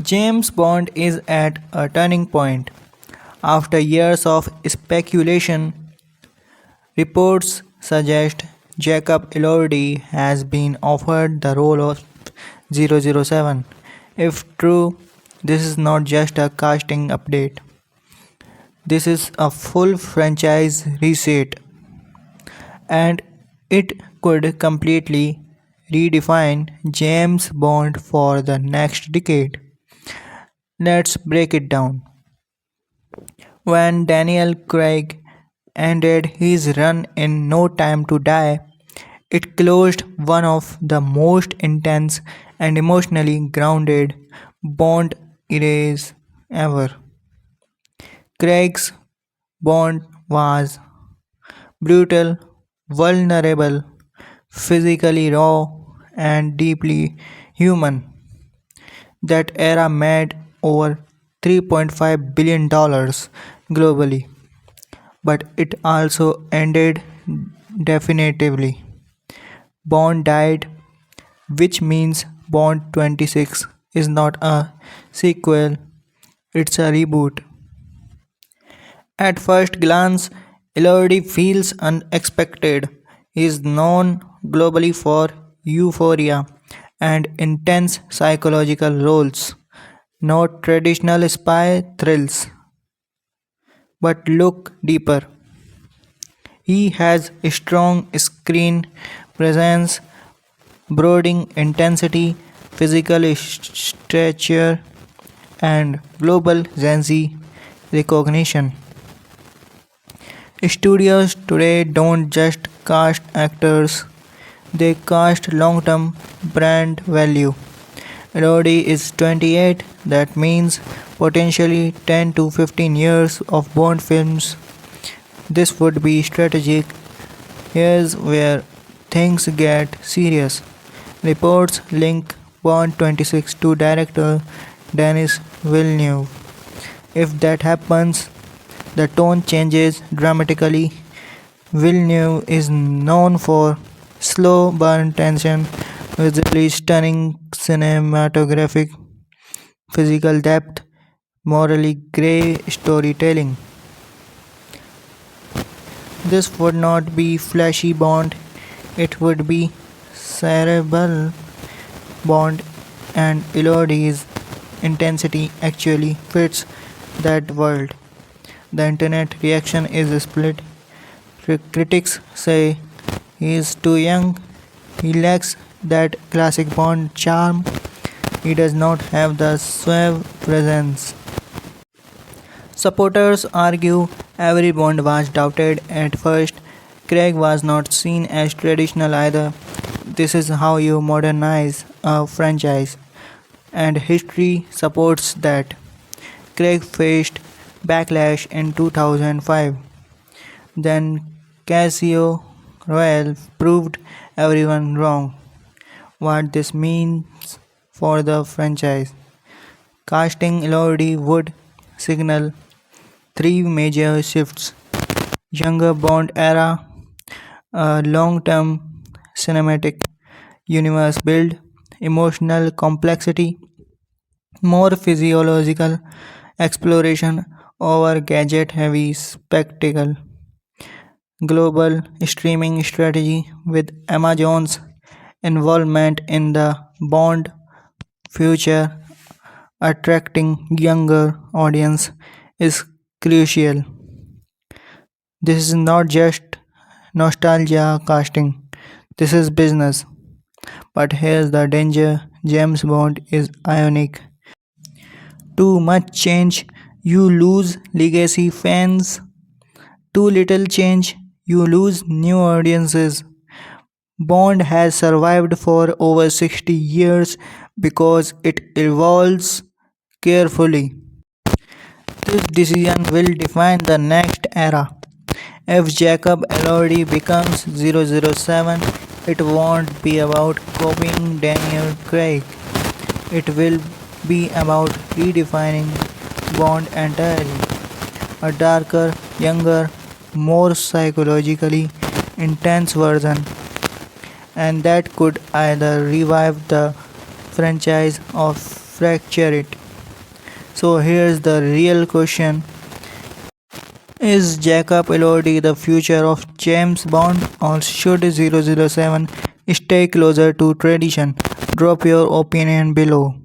James Bond is at a turning point. After years of speculation, reports suggest Jacob Elordi has been offered the role of 007. If true, this is not just a casting update. This is a full franchise reset, and it could completely redefine James Bond for the next decade. Let's break it down. When Daniel Craig ended his run in No Time to Die, it closed one of the most intense and emotionally grounded Bond eras ever. Craig's Bond was brutal, vulnerable, physically raw, and deeply human. That era made over $3.5 billion globally, but it also ended definitively. Bond died, which means Bond 26 is not a sequel, it's a reboot. At first glance, Elordi feels unexpected. He is known globally for euphoria and intense psychological roles, not traditional spy thrills. But look deeper. He has a strong screen presence, brooding intensity, physical stature, and global Gen Z recognition. Studios today don't just cast actors, they cast long term brand value. Elodie is 28, that means potentially 10 to 15 years of Bond films. This would be strategic. Here's where things get serious. Reports link Bond 26 to director Denis Villeneuve. If that happens, the tone changes dramatically. Villeneuve is known for slow burn tension, visibly stunning cinematographic, physical depth, morally grey storytelling. This would not be flashy Bond, it would be cerebral Bond, and Elodie's intensity actually fits that world. The internet reaction is split. Critics say he is too young, he lacks that classic Bond charm, he does not have the suave presence. Supporters argue every Bond was doubted at first. Craig was not seen as traditional either. This is how you modernize a franchise, and history supports that. Craig faced backlash in 2005. Then Casio Royale proved everyone wrong. What this means for the franchise. Casting Elodie would signal three major shifts: younger Bond era, a long term cinematic universe build, emotional complexity, more physiological exploration over gadget heavy spectacle, global streaming strategy with Amazon's involvement in the Bond future attracting younger audience is crucial. This is not just nostalgia casting. This is business. But here's the danger. James Bond is ionic. Too much change, you lose legacy fans. Too little change, you lose new audiences. Bond has survived for over 60 years because it evolves carefully. This decision will define the next era. If Jacob Elordi becomes 007, it won't be about copying Daniel Craig. It will be about redefining Bond entirely. A darker, younger, more psychologically intense version, and that could either revive the franchise or fracture it. So here's the real question. Is Jacob Elordi the future of James Bond, or should 007 stay closer to tradition? Drop your opinion below.